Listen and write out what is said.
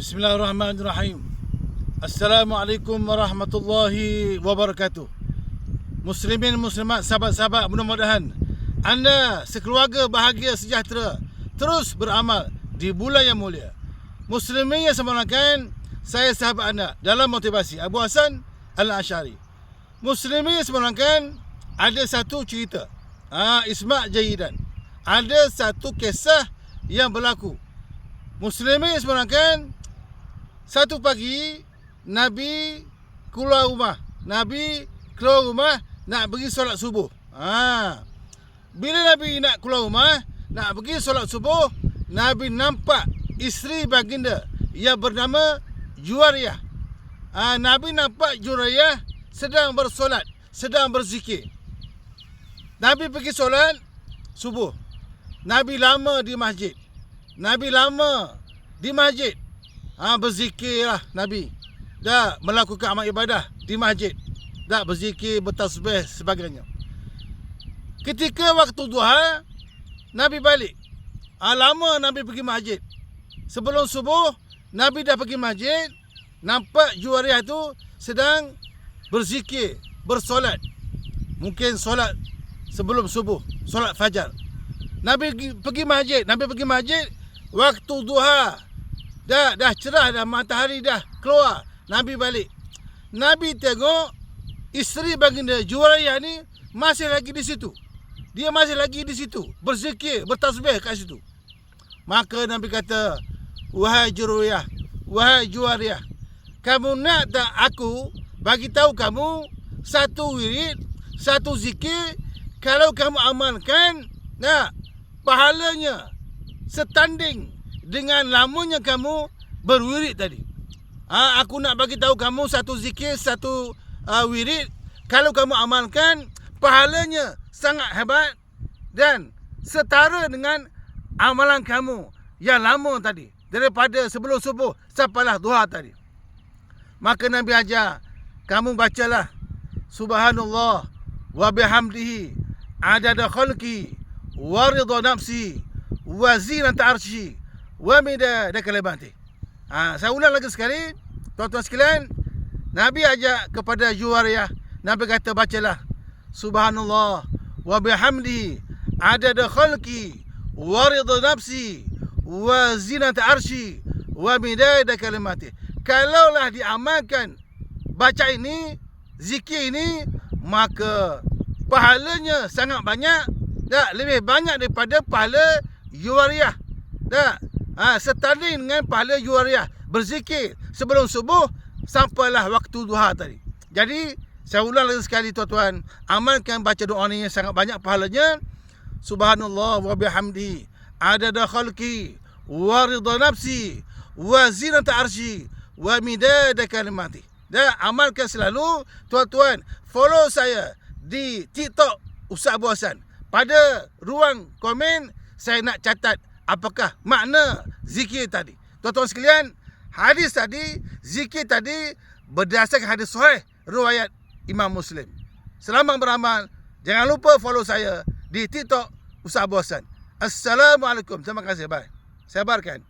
Bismillahirrahmanirrahim. Assalamualaikum warahmatullahi wabarakatuh. Muslimin, muslimat, sahabat-sahabat, mudah-mudahan anda sekeluarga bahagia sejahtera, terus beramal di bulan yang mulia. Muslimin yang sempurnakan, saya sahabat anda dalam motivasi, Abu Hasan Al-Asy'ari. Muslimin yang sempurnakan, ada satu cerita, Isma' Jayidan. Ada satu kisah yang berlaku. Muslimin yang sempurnakan, satu pagi Nabi keluar rumah. Nabi keluar rumah nak pergi solat subuh. Bila Nabi nak keluar rumah nak pergi solat subuh, Nabi nampak isteri baginda yang bernama Juwariyah. Nabi nampak Juwariyah sedang bersolat, sedang berzikir. Nabi pergi solat subuh. Nabi lama di masjid. Berzikirlah Nabi. Dah melakukan amal ibadah di masjid. Dah berzikir, bertasbih sebagainya. Ketika waktu duha, Nabi balik. Lama Nabi pergi masjid. Sebelum subuh, Nabi dah pergi masjid. Nampak Juwariyah tu sedang berzikir, bersolat. Mungkin solat sebelum subuh, solat fajar. Nabi pergi masjid. Waktu duha. Dah cerah dah, matahari dah keluar. Nabi balik. Nabi tengok isteri baginda Juwariyah ni masih lagi di situ. Dia masih lagi di situ, berzikir, bertasbih kat situ. Maka Nabi kata, "Wahai Juwariyah, kamu nak tak aku bagi tahu kamu satu wirid, satu zikir, kalau kamu amalkan, pahalanya setanding dengan lamanya kamu berwirid tadi." Aku nak bagi tahu kamu satu zikir, satu wirid, kalau kamu amalkan, pahalanya sangat hebat dan setara dengan amalan kamu yang lama tadi, daripada sebelum subuh sampailah duha tadi. Maka Nabi ajar, kamu bacalah subhanallah wa bihamdihi adada khalqi wa ridha nafsi wa zinata arsy wa midada kalimati. Saya ulang lagi sekali, tuan-tuan sekalian. Nabi ajak kepada Juwariyah, Nabi kata bacalah subhanallah wa bihamdihi adada khalqi wa ridha nafsi wa zinata arsy wa midada kalimati. Kalaulah diamalkan baca ini, zikir ini, maka pahalanya sangat banyak, lebih banyak daripada pahala Juwariyah. Setanding dengan pahala Juwariyah berzikir sebelum subuh sampailah waktu duha tadi. Jadi saya ulang lagi sekali, tuan-tuan, amalkan baca doa ni, sangat banyak pahalanya. Subhanallah wa bihamdihi adada khalqi wa ridha nafsi wa zinata arsy wa midada kalimati. Amalkan selalu, tuan-tuan. Follow saya di TikTok Ustaz Abu Hasan. Pada ruang komen saya nak catat apakah makna zikir tadi. Tuan-tuan sekalian, hadis tadi, zikir tadi berdasarkan hadis sahih riwayat Imam Muslim. Selamat beramal. Jangan lupa follow saya di TikTok Ustaz Abu Hasan. Assalamualaikum. Terima kasih. Bye. Sabarkan.